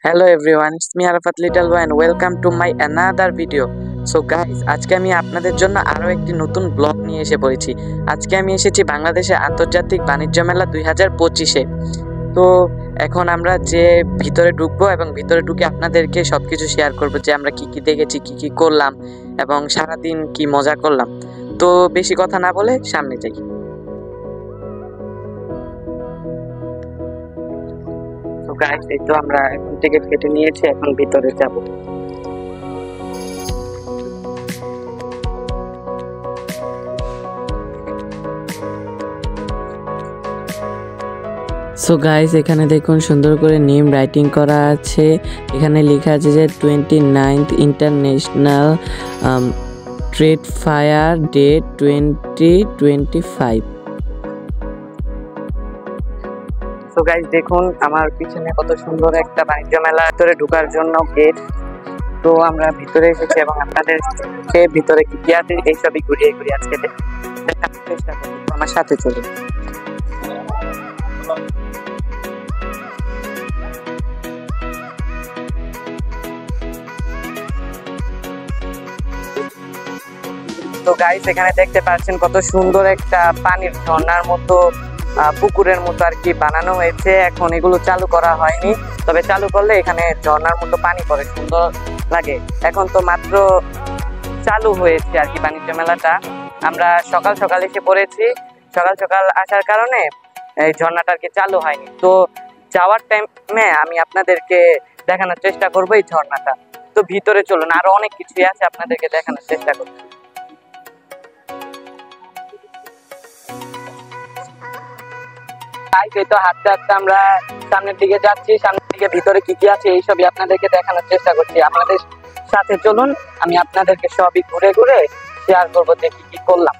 Hello everyone, it's me Arafat Little Boy and welcome to my another video. So guys, আজকে আমি আপনাদের জন্য আরো একটি নতুন ব্লগ নিয়ে এসে পড়েছি। আজকে আমি এসেছি বাংলাদেশের আন্তর্জাতিক বাণিজ্য মেলা 2025-এ। তো এখন আমরা যে ভিতরে ঢুকবো এবং ভিতরে ঢুকে আপনাদেরকে সবকিছু শেয়ার করব যে আমরা কি কি দেখেছি, কি কি করলাম এবং সারাদিন কি মজা করলাম। তো বেশি কথা না বলে সামনে যাই। তো গাইস, এই তো আমরা এখন টিকিট কেটে নিয়েছি, এখন ভিতরে যাব। সো গাইস, এখানে দেখুন সুন্দর করে নেম রাইটিং করা আছে। এখানে লেখা আছে যে 29th international trade fire day 2025। So guys, দেখুন আমার পিছনে কত সুন্দর একটা বাণিজ্য মেলা, ভিতরে ঢোকার জন্য গেট। তো আমরা ভিতরে এসেছি এবং আপনাদেরকে ভিতরে কি কি আছে এইসবই ঘুরিয়ে ঘুরিয়ে আজকে দেখানোর চেষ্টা করবো। আমার সাথে চলুন। তো গাইস, এখানে দেখতে পাচ্ছেন কত সুন্দর একটা পানির ঝর্ণার মতো, পুকুরের মতো আর কি বানানো হয়েছে। এখন এগুলো চালু করা হয়নি, তবে চালু করলে এখানে ঝর্ণার মতো পানি পড়ে, সুন্দর লাগে। এখন তো মাত্র চালু হয়েছে আর কি বাণিজ্য মেলাটা। আমরা সকাল সকাল এসে পড়েছি, সকাল সকাল আসার কারণে এই ঝর্ণাটা আর কি চালু হয়নি। তো যাওয়ার টাইমে আমি আপনাদেরকে দেখানোর চেষ্টা করবো এই ঝর্ণাটা। তো ভিতরে চলুন, আরো অনেক কিছুই আছে আপনাদেরকে দেখানোর চেষ্টা করবো। এই তো হাঁটতে হাঁটতে আমরা সামনের দিকে যাচ্ছি, সামনের দিকে ভিতরে কি কি আছে এইসবই আপনাদেরকে দেখানোর চেষ্টা করছি। আপনাদের সাথে চলুন, আমি আপনাদেরকে সবই ঘুরে ঘুরে শেয়ার করবো যে কি কি করলাম।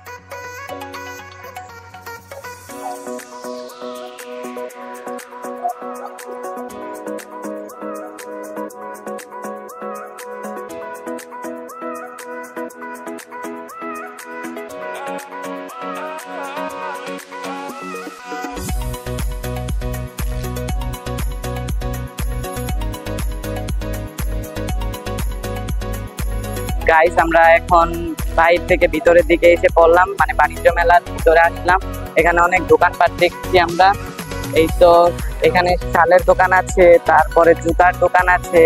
গাইস, আমরা এখন বাইরে থেকে ভিতরের দিকে এসে পড়লাম, মানে বাণিজ্য মেলার ভিতরে আসলাম। এখানে অনেক দোকানপাট দেখছি আমরা। এই তো এখানে শালের দোকান আছে, তারপরে জুতার দোকান আছে,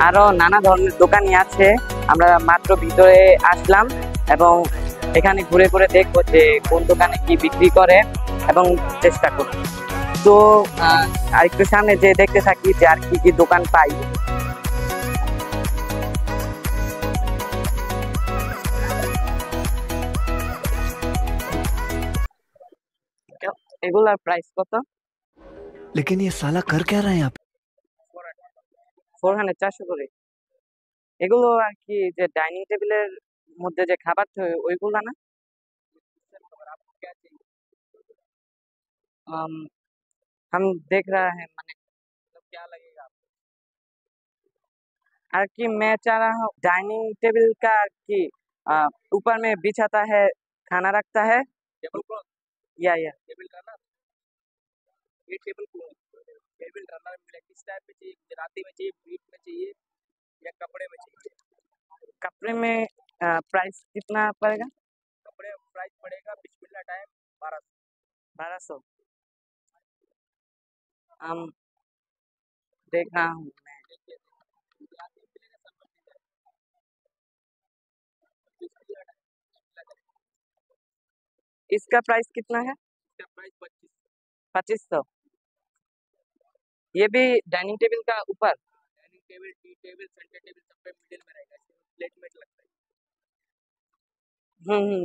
আরো নানা ধরনের দোকানই আছে। আমরা মাত্র ভিতরে আসলাম এবং এখানে ঘুরে ঘুরে দেখবো যে কোন দোকানে কি বিক্রি করে এবং চেষ্টা করব। তো আরেকটু সামনে যে দেখতে থাকি যে আর কি কি দোকান পাই। এগুলার প্রাইস কত? लेकिन ये साला कर क्या रहे हैं आप? 400, 400 করে। এগুলো আর কি যে ডাইনিং টেবিলের মধ্যে যে খাবার থাকে ওইগুলা না? अम, हम देख रहा है मैंने, मतलब क्या लगेगा आपको? और कि मैं चाह रहा हूँ डाइनिंग टेबल का कि ऊपर में बिछाता है, खाना रखता है। टेबल क्लॉथ या टेबल रनर, ये टेबल क्लॉथ टेबल रनर मिले किस टाइप में चाहिए? गुजराती में चाहिए, बीट में चाहिए या कपड़े में चाहिए? कपड़े में प्राइस कितना पड़ेगा? कपड़े प्राइस पड़ेगा बिस्मिल्लाह टाइम 1200। हम देख रहा हूँ मैं। इसका प्राइस कितना है? इसका प्राइस 2500। ये भी डाइनिंग टेबल का ऊपर? Dining table, tea table, centre table सब पे मिडिल में रहेगा, इसमें प्लेट में लगता है।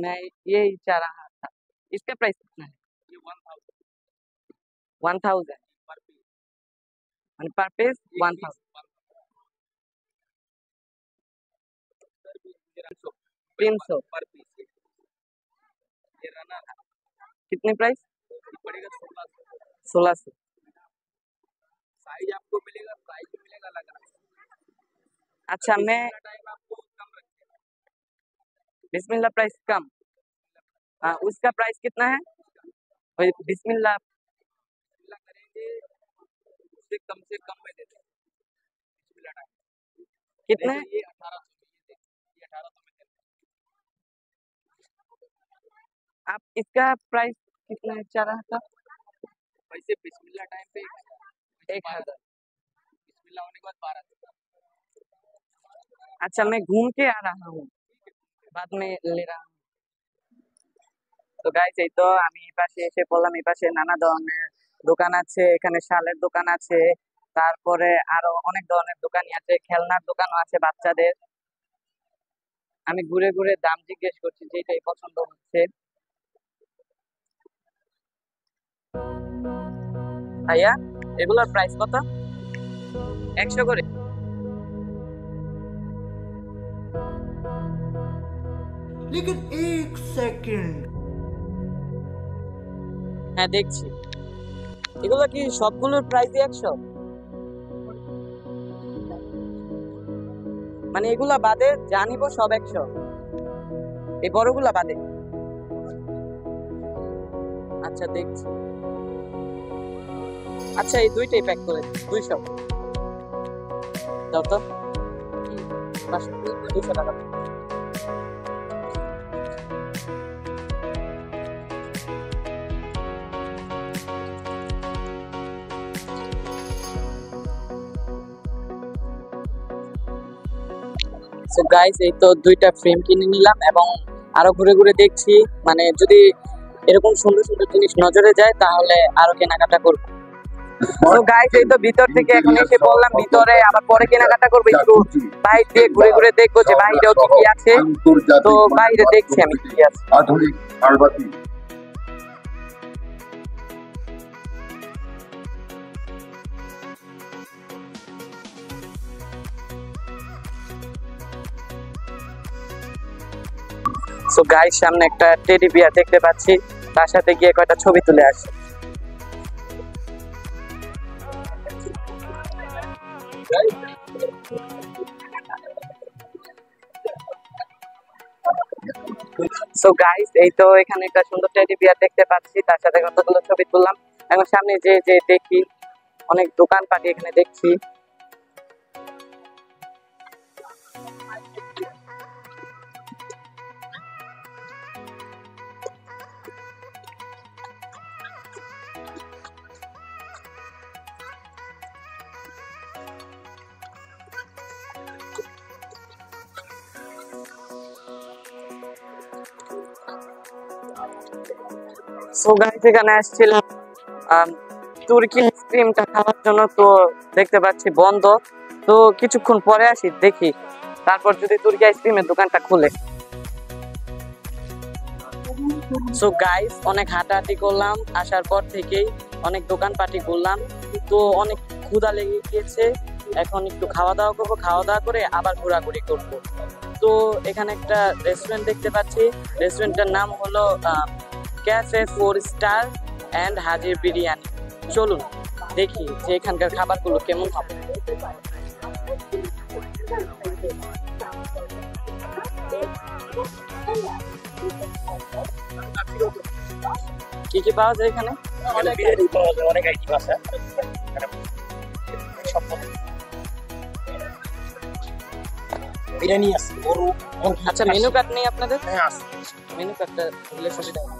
मैं यही चाह रहा था। इसका प्राइस कितना है? ये 1000 पर पीस, पर पीस 1000। 300 पर पीस। ये रनर है। कितने प्राइस? ये पड़ेगा 1600। साइज आपको मिलेगा, प्राइस भी मिलेगा अलग अलग। अच्छा, मैं टाइम आपको कम रखेगा। बिस्मिल्लाह प्राइस कम। उसका प्राइस कितना है? बिस्मिल्लाह करेंगे उससे कम में देते हैं। कितने? ये 1800 ये 1800 में देते आप इसका प्राइस कितना चाह रहा था? हैं। वैसे बिस्मिल्लाह टाइम पे 1000। बिस्मिल्लाह होने के बाद 1200। अच्छा, मैं घूम के आ रहा हूँ, बाद में ले रहा हूँ। তো গাইস এই তো আমি এই পাশে এসে বললাম, এই পাশে নানা ধরনের দোকান আছে, এখানে শালের দোকান আছে, তারপরে আরো অনেক ধরনের দোকানই আছে, খেলনার দোকানও আছে বাচ্চাদের। আমি ঘুরে ঘুরে দাম জিজ্ঞেস করছি, যেটাই পছন্দ হচ্ছে। ভাইয়া, এগুলোর প্রাইস কত? 100 করে? लेकिन एक सेकंड হ্যাঁ, দেখছি। এগুলো কি সবগুলোর প্রাইসই 100? মানে এগুলা বাদে যা নিব সব 100, এই বড়গুলা বাদে? আচ্ছা, দেখছি। আচ্ছা, এই দুইটাই প্যাক করে 200 দাও তো। 200 টাকা। সো গাইস, এই তো দুইটা ফ্রেম কিনে নিলাম এবং আরো ঘুরে ঘুরে দেখছি, মানে যদি এরকম সুন্দর সুন্দর জিনিস নজরে যায় তাহলে আরো কেনাকাটা করব। তো গাইস, এই তো ভিতর থেকে এখন এসে বললাম ভিতরে আবার পরে কেনাকাটা করবো, একটু বাইরে দিয়ে ঘুরে ঘুরে দেখবো যে বাইরেও কি কি আছে। তো বাইরে দেখছি আমি কি কি আছে। আধুনিক আলবাতি সো গাইস, সামনে একটা টেডি বিয়ার দেখতে পাচ্ছি, তার সাথে গিয়ে কয়টা ছবি তুলে আসি। সো গাইস, এই তো এখানে একটা সুন্দর টেডি বিয়ার দেখতে পাচ্ছি, তার সাথে কতগুলো ছবি তুললাম। এখন সামনে যে যে দেখি অনেক দোকানপাটি এখানে দেখছি। সো গাইস, এখানে আসছিলাম তুর্কি আইসক্রিমটা খাওয়ার জন্য, তো দেখতে পাচ্ছি বন্ধ। তো কিছুক্ষণ পরে আসি, দেখি তারপর যদি তুর্কি আইসক্রিমের দোকানটা খুলে। সো গাইস, অনেক হাঁটাহাঁটি করলাম, আসার পর থেকেই অনেক দোকানপাটি ঘুরলাম, তো অনেক ক্ষুধা লেগে গিয়েছে। এখন একটু খাওয়া দাওয়া করবো, খাওয়া দাওয়া করে আবার ঘোরাঘুরি করব। তো এখানে একটা রেস্টুরেন্ট দেখতে পাচ্ছি, রেস্টুরেন্টের নাম হলো ক্যাফে 4 স্টার অ্যান্ড হাজির বিরিয়ানি। চলুন দেখি যে এখানকার খাবারগুলো কেমন হবে। কি কি পাওয়া যায় এখানে? বিরিয়ানি পাওয়া যায়, অনেক আইটেম আছে এখানে। সব বিরিয়ানি আছে, গরু, মুরগি। আচ্ছা, মেনু কার্ড নেই আপনাদের? হ্যাঁ আছে। মেনু কার্ডটা দিলে সুবিধা হবে।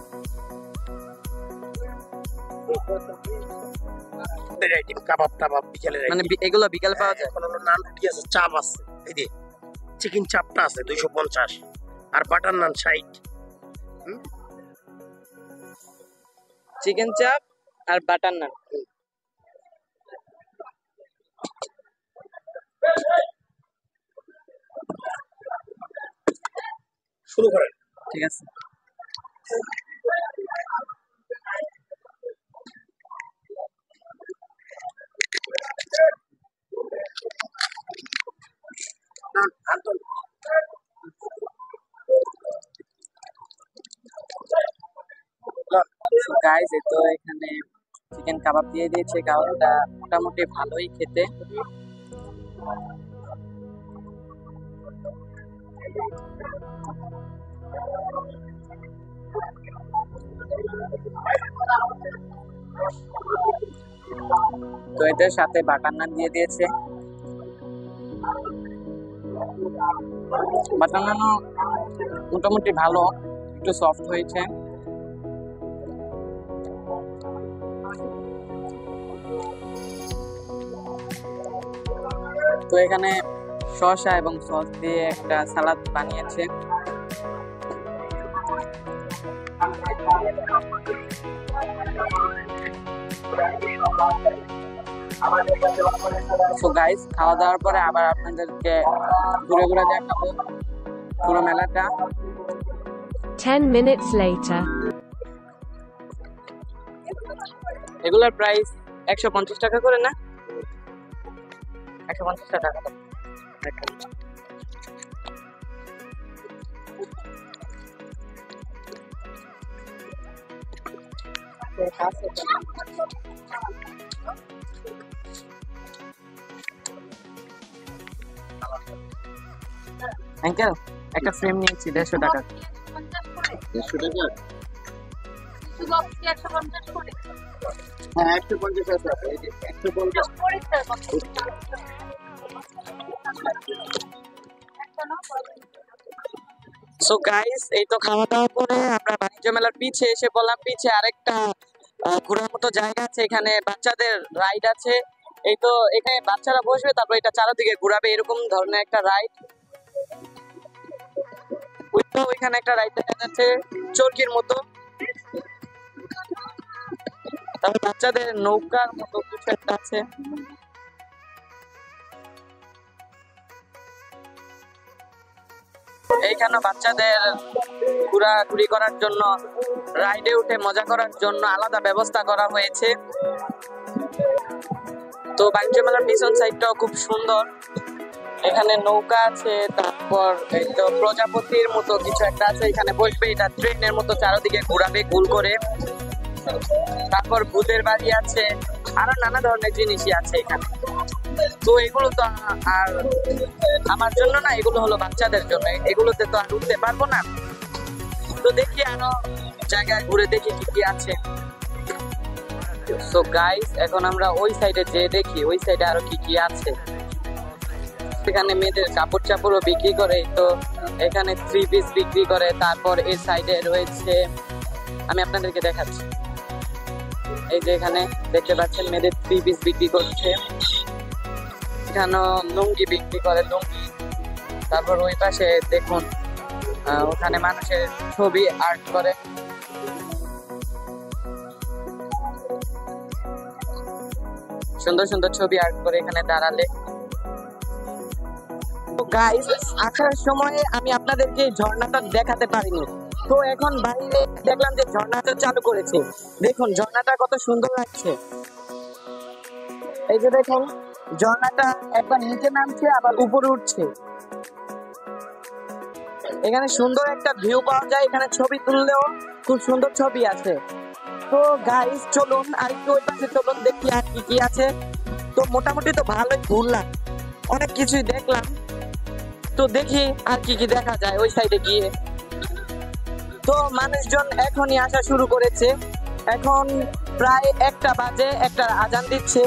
আইটেম কাবাব টাবাব বিকেলের মানে item। এগুলো বিকালে পাওয়া যায়? এখন হলো নান রুটি আছে, চাপ আছে, এই যে চিকেন চাপটা আছে 250 আর বাটার নান 60। চিকেন চাপ আর বাটার নান। শুরু করেন। ঠিক আছে। গাইস, এই তো এখানে চিকেন কাবাব দিয়ে দিয়েছে, কাবাবটা মোটামুটি ভালোই খেতে। তো এদের সাথে বাটার নান দিয়ে দিয়েছে। বানানো মোটামুটি ভালো, একটু সফট হয়েছে। তো এখানে শসা এবং সস দিয়ে একটা সালাদ বানিয়েছে। সো গাইস, খাওয়া দাওয়ার পরে আবার আপনাদেরকে ঘুরে ঘুরে দেখাবো পুরো মেলাটা। 10 minutes later. এগুলোর প্রাইস 150 টাকা করে না? 150 টাকা। আঙ্কেল, একটা ফ্রেম নিয়েছি 150 টাকা। 150 টাকা? হ্যাঁ 150 আছে, এই যে 150। সো গাইস, এই তো খাওয়া দাওয়া করে আমরা বাণিজ্য মেলার পিছে এসে বললাম। পিছে আরেকটা ঘোরার মতো জায়গা আছে, এখানে বাচ্চাদের রাইড আছে। এই তো এখানে বাচ্চারা বসবে, তারপর এটা চারদিকে ঘোরাবে, এরকম ধরনের একটা রাইড। ওইখানে একটা রাইড দেখা যাচ্ছে চরকির মতো, তারপর বাচ্চাদের নৌকার মতো কিছু একটা আছে। এইখানে বাচ্চাদের ঘোরাঘুরি করার জন্য, রাইডে উঠে মজা করার জন্য আলাদা ব্যবস্থা করা হয়েছে। তো বাণিজ্য মেলার পিছন সাইডটাও খুব সুন্দর, এখানে নৌকা আছে, তারপর এই তো প্রজাপতির মতো কিছু একটা আছে, এখানে বসবে, এটা ট্রেনের মতো চারদিকে ঘোরাবে গোল করে। তারপর ভূতের বাড়ি আছে, আরো নানা ধরনের জিনিসই আছে এখানে। তো এগুলো তো আর আমার জন্য না, এগুলো হলো বাচ্চাদের জন্য, এগুলোতে তো আর উঠতে পারবো না। তো দেখি আরো জায়গায় ঘুরে দেখি কি কি আছে। সো গাইস, এখন আমরা ওই সাইডে যেয়ে দেখি ওই সাইডে আরো কি কি আছে। এখানে মেয়েদের কাপড় চাপড়ও বিক্রি করে, তো এখানে 3 পিস বিক্রি করে। তারপর এই সাইডে রয়েছে, আমি আপনাদেরকে দেখাচ্ছি, এই যে এখানে দেখতে পাচ্ছেন মেয়েদের 3 পিস বিক্রি করছে। এখানে লুঙ্গি বিক্রি করে, লুঙ্গি। তারপর ওই পাশে দেখুন, ওখানে মানুষের ছবি আর্ট করে। সুন্দর সুন্দর ছবি আর্ট করে এখানে দাঁড়ালে। গাইস, আসার সময় আমি আপনাদেরকে ঝর্ণাটা দেখাতে পারিনি, তো এখন বাইরে দেখলাম যে ঝর্ণাটা চালু করেছে। দেখুন ঝর্ণাটা কত সুন্দর লাগছে। এই যে দেখুন, ঝর্ণাটা একবার নিচে নামছে আবার উপরে উঠছে। এখানে সুন্দর একটা ভিউ পাওয়া যায়, এখানে ছবি তুললেও খুব সুন্দর ছবি আছে। তো গাইস, চলুন আর একটু ওই পাশে চলুন, দেখি আর কি কি আছে। তো মোটামুটি তো ভালোই ঘুরলাম, অনেক কিছুই দেখলাম। তো দেখি আর কি কি দেখা যায় ওই সাইডে গিয়ে। তো মানুষজন এখনই আসা শুরু করেছে, এখন প্রায় 1টা বাজে, 1টার আজান দিচ্ছে।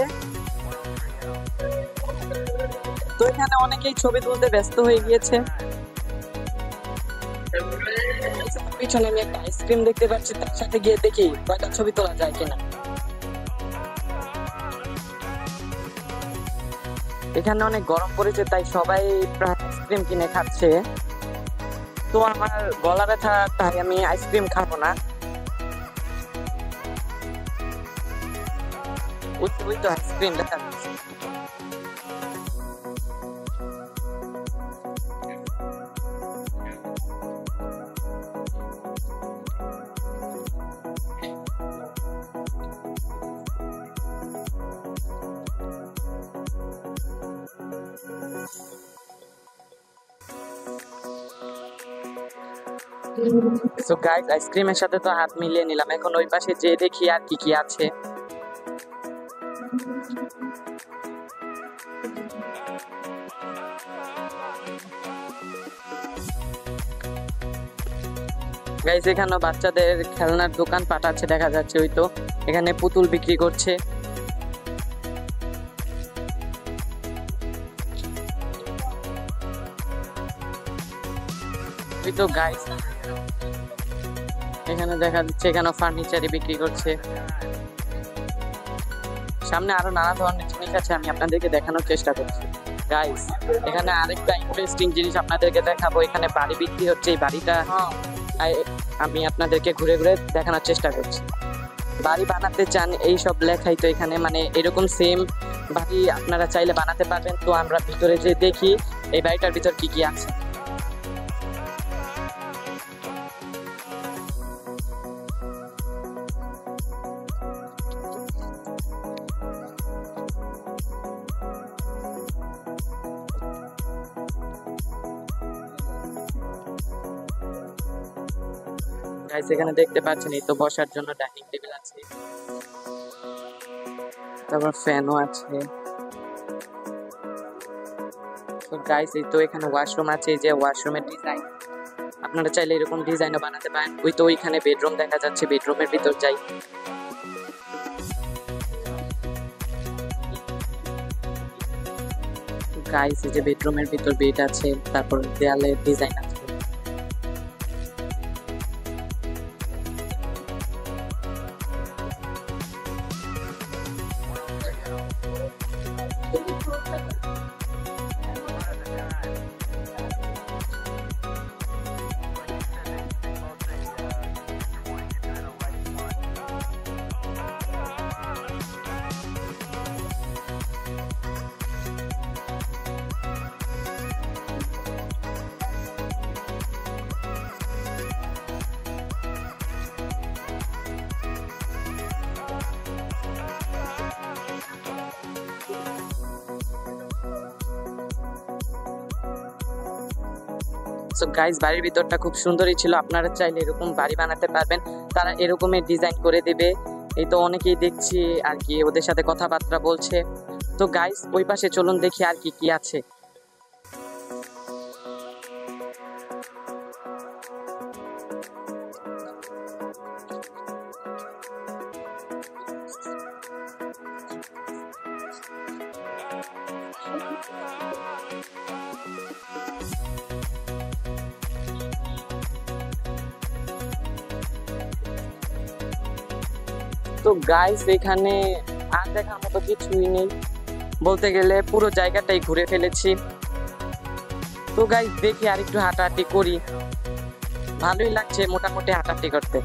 তো এখানে অনেকেই ছবি তুলতে ব্যস্ত হয়ে গিয়েছে। পিছনে আমি একটা আইসক্রিম দেখতে পাচ্ছি, তার সাথে গিয়ে দেখি কয়টা ছবি তোলা যায় কিনা। এখানে অনেক গরম পড়েছে, তাই সবাই প্রায় আইসক্রিম কিনে খাচ্ছে। তো আমার গলা ব্যথা, তাই আমি আইসক্রিম খাবো না। ওই তো আইসক্রিম দেখা যাচ্ছে। সো গাইস, আইসক্রিমের সাথে তো হাত মিলিয়ে নিলাম, এখন ওই পাশে যেয়ে দেখি আর কি কি আছে। গাইস, এখানে বাচ্চাদের খেলনার দোকান পাঠাচ্ছে দেখা যাচ্ছে, ওই তো এখানে পুতুল বিক্রি করছে। ওই তো গাইস এখানে দেখা যাচ্ছে এখানে ফার্নিচারই বিক্রি করছে। সামনে আরো নানা ধরনের জিনিস আছে, আমি আপনাদেরকে দেখানোর চেষ্টা করছি। গাইস এখানে আরেকটা ইন্টারেস্টিং জিনিস আপনাদেরকে দেখাবো। এখানে বাড়ি বিক্রি হচ্ছে, এই বাড়িটা আমি আপনাদেরকে ঘুরে ঘুরে দেখানোর চেষ্টা করছি। বাড়ি বানাতে চান এই সব লেখাই তো এখানে, মানে এরকম সেম বাড়ি আপনারা চাইলে বানাতে পারবেন। তো আমরা ভিতরে যে দেখি এই বাড়িটার ভিতর কি কি আছে। গাইস এখানে দেখতে পাচ্ছেন এই তো বসার জন্য ডাইনিং টেবিল আছে, তারপর ফ্যানও আছে। তো গাইস এই তো এখানে ওয়াশরুম আছে, এই যে ওয়াশরুমের ডিজাইন আপনারা চাইলে এরকম ডিজাইনও বানাতে পারেন। ওই তো ওইখানে বেডরুম দেখা যাচ্ছে, বেডরুমের ভিতর যাই। গাইস এই যে বেডরুমের ভিতর বেড আছে, তারপর দেয়ালে ডিজাইন আছে। সো গাইস বাড়ির ভিতরটা খুব সুন্দরই ছিল, আপনারা চাইলে এরকম বাড়ি বানাতে পারবেন, তারা এরকমই ডিজাইন করে দেবে। এই তো অনেকেই দেখছি আর কি ওদের সাথে কথাবার্তা বলছে। তো গাইস ওই পাশে চলুন দেখি আর কি কি আছে। তো গাইস এখানে আর দেখার মতো কিছুই নেই, বলতে গেলে পুরো জায়গাটাই ঘুরে ফেলেছি। তো গাইস দেখি আর একটু হাঁটাহাঁটি করি, ভালোই লাগছে মোটামুটি হাঁটাহাঁটি করতে।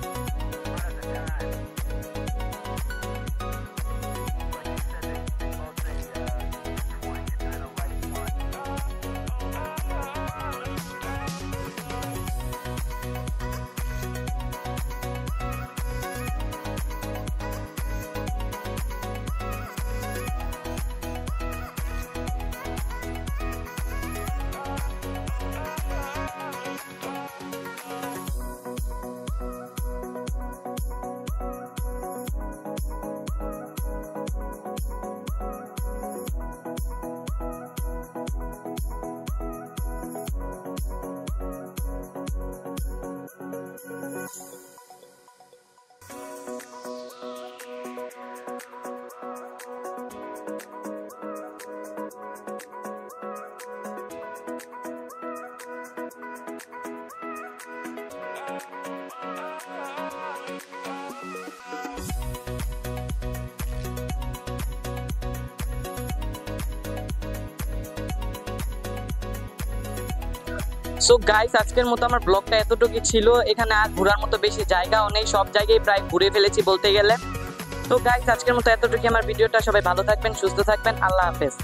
সো গাইস আজকের মতো আমার ব্লগটা এতটুকুই ছিল। এখানে আর ঘোরার মতো বেশি জায়গাও নেই, সব জায়গায় প্রায় ঘুরে ফেলেছি বলতে গেলে। তো গাইস আজকের মতো এতটুকুই আমার ভিডিওটা। সবাই ভালো থাকবেন, সুস্থ থাকবেন, আল্লাহ হাফেজ।